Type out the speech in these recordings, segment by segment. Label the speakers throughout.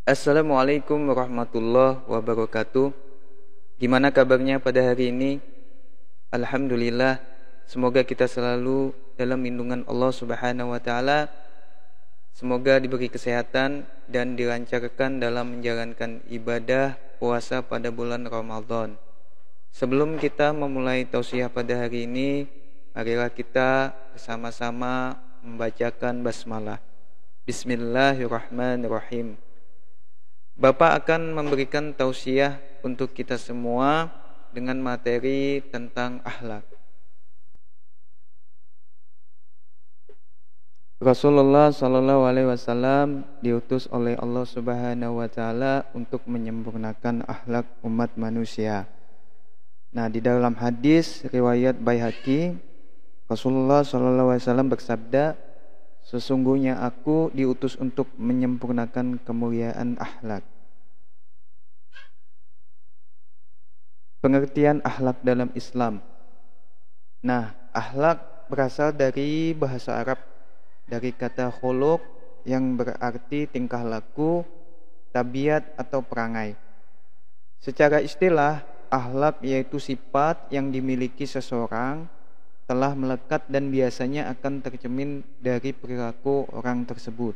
Speaker 1: Assalamualaikum warahmatullahi wabarakatuh. Gimana kabarnya pada hari ini? Alhamdulillah. Semoga kita selalu dalam lindungan Allah Subhanahu wa taala. Semoga diberi kesehatan dan dilancarkan dalam menjalankan ibadah puasa pada bulan Ramadan. Sebelum kita memulai tausiah pada hari ini, marilah kita bersama-sama membacakan basmalah. Bismillahirrahmanirrahim. Bapak akan memberikan tausiah untuk kita semua dengan materi tentang akhlak. Rasulullah Shallallahu Alaihi Wasallam diutus oleh Allah Subhanahu Wa Taala untuk menyempurnakan akhlak umat manusia. Nah, di dalam hadis riwayat Baihaqi, Rasulullah Shallallahu Alaihi Wasallam bersabda, sesungguhnya aku diutus untuk menyempurnakan kemuliaan akhlak. Pengertian akhlak dalam Islam. Nah, akhlak berasal dari bahasa Arab, dari kata khuluq yang berarti tingkah laku, tabiat atau perangai. Secara istilah, akhlak yaitu sifat yang dimiliki seseorang telah melekat dan biasanya akan tercermin dari perilaku orang tersebut.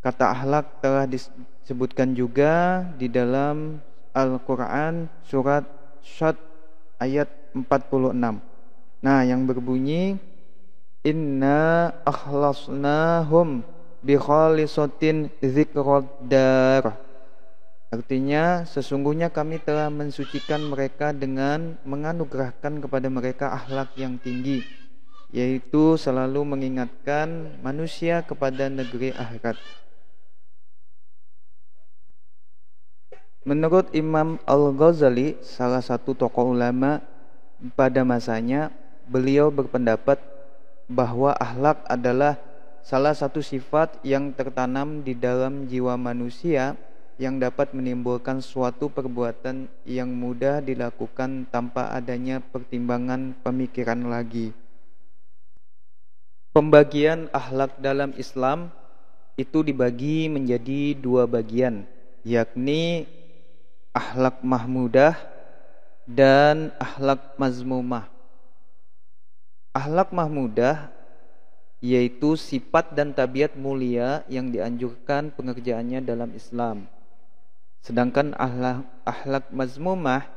Speaker 1: Kata akhlak telah disebutkan juga di dalam Al-Quran surat Syad ayat 46. Nah, yang berbunyi inna akhlasnahum bi khalisatin dzikrad dar. Artinya, sesungguhnya kami telah mensucikan mereka dengan menganugerahkan kepada mereka akhlak yang tinggi, yaitu selalu mengingatkan manusia kepada negeri akhirat. Menurut Imam Al-Ghazali, salah satu tokoh ulama pada masanya, beliau berpendapat bahwa akhlak adalah salah satu sifat yang tertanam di dalam jiwa manusia yang dapat menimbulkan suatu perbuatan yang mudah dilakukan tanpa adanya pertimbangan pemikiran lagi. Pembagian akhlak dalam Islam itu dibagi menjadi dua bagian, yakni akhlak mahmudah dan akhlak mazmumah. Akhlak mahmudah yaitu sifat dan tabiat mulia yang dianjurkan pengerjaannya dalam Islam. Sedangkan akhlak mazmumah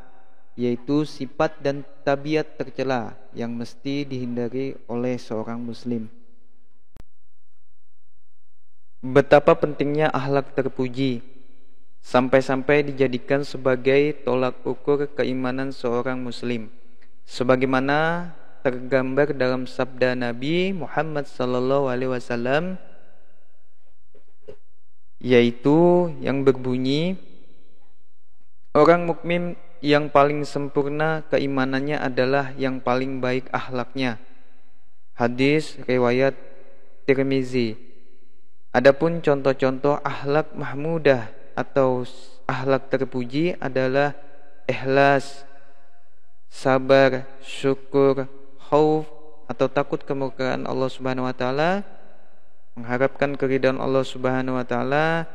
Speaker 1: yaitu sifat dan tabiat tercela yang mesti dihindari oleh seorang muslim. Betapa pentingnya akhlak terpuji, sampai-sampai dijadikan sebagai tolak ukur keimanan seorang muslim, sebagaimana tergambar dalam sabda Nabi Muhammad sallallahu alaihi wasallam, yaitu yang berbunyi, orang mukmin yang paling sempurna keimanannya adalah yang paling baik akhlaknya. Hadis riwayat Tirmizi. Adapun contoh-contoh akhlak mahmudah atau akhlak terpuji adalah ikhlas, sabar, syukur, khauf atau takut kemurkaan Allah Subhanahu wa taala, mengharapkan keridhaan Allah Subhanahu wa taala,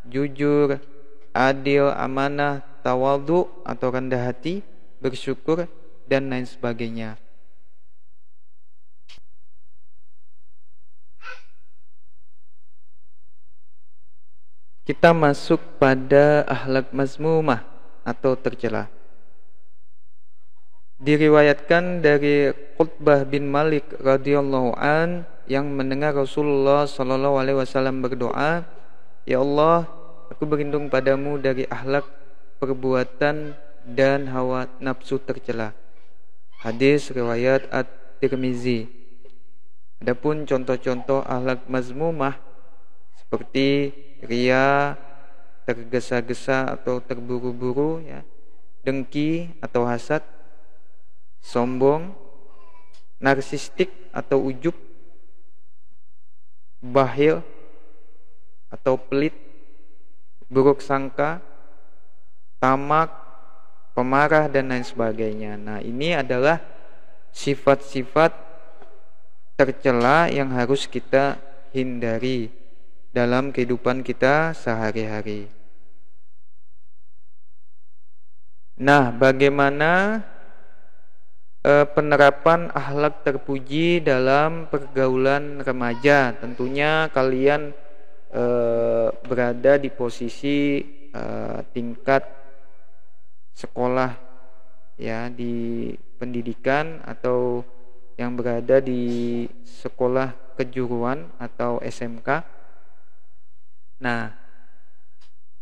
Speaker 1: jujur, adil, amanah, tawadhu atau rendah hati, bersyukur dan lain sebagainya. Kita masuk pada akhlak mazmumah atau tercela. Diriwayatkan dari Qutbah bin Malik radhiyallahu an yang mendengar Rasulullah sallallahu alaihi wasallam berdoa, ya Allah, aku berlindung padamu dari akhlak perbuatan dan hawa nafsu tercela. Hadis riwayat At-Tirmizi. Adapun contoh-contoh akhlak mazmumah seperti ria, tergesa-gesa atau terburu-buru, ya, dengki atau hasad, sombong, narsistik atau ujub, bakhil atau pelit, buruk sangka, tamak, pemarah dan lain sebagainya. Nah, ini adalah sifat-sifat tercela yang harus kita hindari dalam kehidupan kita sehari-hari. Nah, bagaimana penerapan akhlak terpuji dalam pergaulan remaja? Tentunya kalian berada di posisi tingkat sekolah ya, di pendidikan atau yang berada di sekolah kejuruan atau SMK. Nah,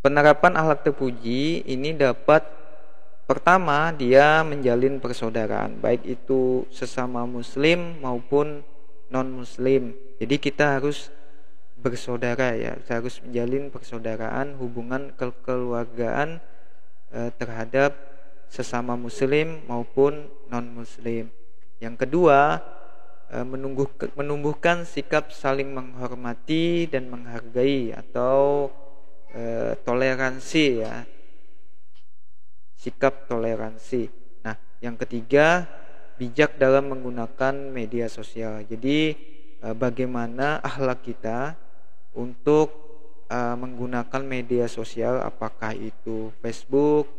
Speaker 1: penerapan akhlak terpuji ini dapat, pertama, dia menjalin persaudaraan, baik itu sesama muslim maupun non-muslim. Jadi kita harus bersaudara ya, kita harus menjalin persaudaraan, hubungan kekeluargaan terhadap sesama muslim maupun non-muslim. Yang kedua, menumbuhkan sikap saling menghormati dan menghargai atau toleransi ya, sikap toleransi. Nah, yang ketiga, bijak dalam menggunakan media sosial. Jadi bagaimana akhlak kita untuk menggunakan media sosial, apakah itu Facebook,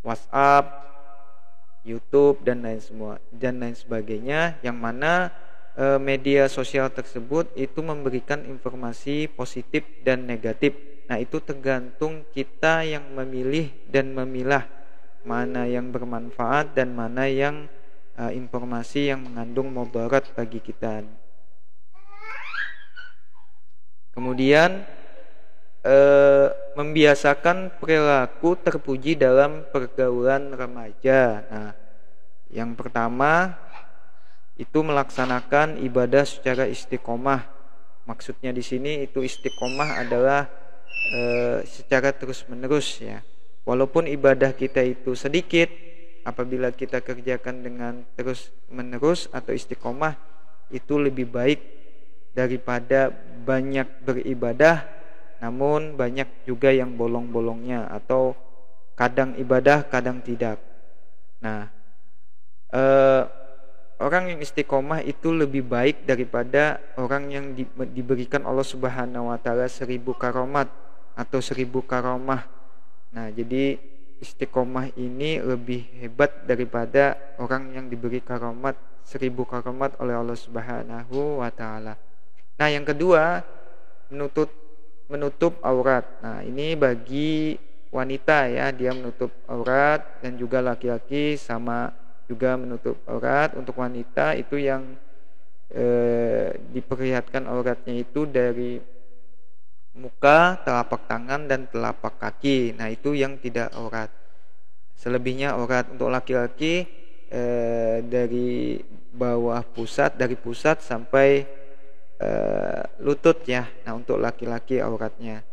Speaker 1: WhatsApp, YouTube dan lain sebagainya, yang mana media sosial tersebut itu memberikan informasi positif dan negatif. Nah, itu tergantung kita yang memilih dan memilah mana yang bermanfaat dan mana yang informasi yang mengandung mudarat bagi kita. Kemudian membiasakan perilaku terpuji dalam pergaulan remaja. Nah, yang pertama itu melaksanakan ibadah secara istiqomah. Maksudnya di sini itu istiqomah adalah secara terus-menerus ya. Walaupun ibadah kita itu sedikit, apabila kita kerjakan dengan terus-menerus atau istiqomah, itu lebih baik daripada banyak beribadah namun banyak juga yang bolong-bolongnya, atau kadang ibadah kadang tidak. Nah, orang yang istiqomah itu lebih baik daripada orang yang diberikan Allah Subhanahu wa taala 1000 karomat atau 1000 karomah. Nah, jadi istiqomah ini lebih hebat daripada orang yang diberi karomat 1000 karomat oleh Allah Subhanahu wa taala. Nah, yang kedua, menutup aurat. Nah, ini bagi wanita ya, dia menutup aurat, dan juga laki-laki sama juga menutup aurat. Untuk wanita itu yang diperlihatkan auratnya itu dari muka, telapak tangan dan telapak kaki. Nah, itu yang tidak aurat. Selebihnya aurat. Untuk laki-laki dari bawah pusat, dari pusat sampai lutut ya. Nah, untuk laki-laki auratnya.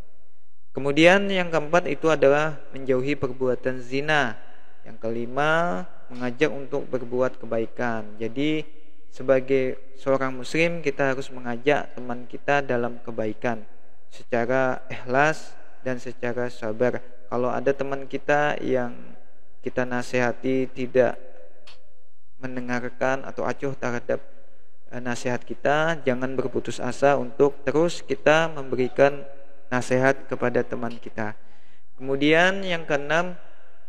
Speaker 1: Kemudian yang keempat itu adalah menjauhi perbuatan zina. Yang kelima, mengajak untuk berbuat kebaikan. Jadi sebagai seorang muslim, kita harus mengajak teman kita dalam kebaikan secara ikhlas dan secara sabar. Kalau ada teman kita yang kita nasihati tidak mendengarkan atau acuh terhadap nasihat kita, jangan berputus asa untuk terus kita memberikan nasihat kepada teman kita. Kemudian yang keenam,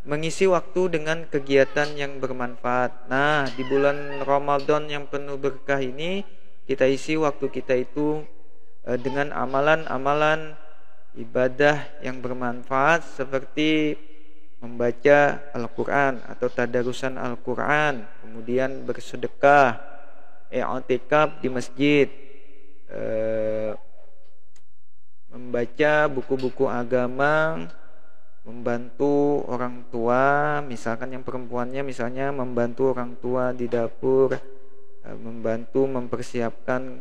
Speaker 1: mengisi waktu dengan kegiatan yang bermanfaat. Nah, di bulan Ramadan yang penuh berkah ini, kita isi waktu kita itu dengan amalan-amalan ibadah yang bermanfaat, seperti membaca Al-Quran atau tadarusan Al-Quran, kemudian bersedekah, i'tikaf di masjid, membaca buku-buku agama, membantu orang tua, misalkan yang perempuannya misalnya membantu orang tua di dapur, membantu mempersiapkan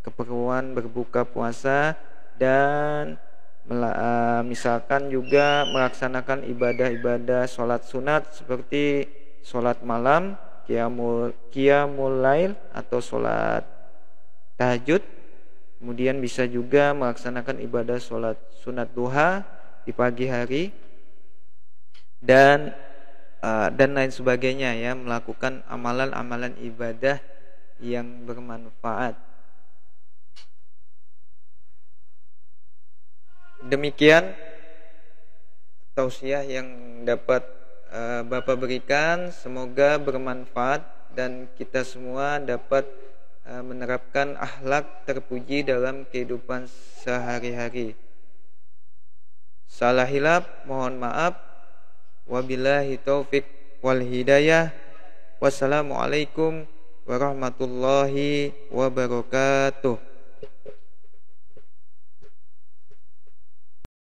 Speaker 1: keperluan berbuka puasa, dan misalkan juga melaksanakan ibadah-ibadah sholat sunat seperti sholat malam, qiyamul lail atau sholat tahajud. Kemudian bisa juga melaksanakan ibadah sholat sunat duha di pagi hari, dan lain sebagainya ya, melakukan amalan-amalan ibadah yang bermanfaat. Demikian tausiah yang dapat Bapak berikan, semoga bermanfaat dan kita semua dapat menerapkan akhlak terpuji dalam kehidupan sehari-hari. Salah hilaf mohon maaf. Wabillahi taufik wal hidayah. Wassalamualaikum warahmatullahi wabarakatuh.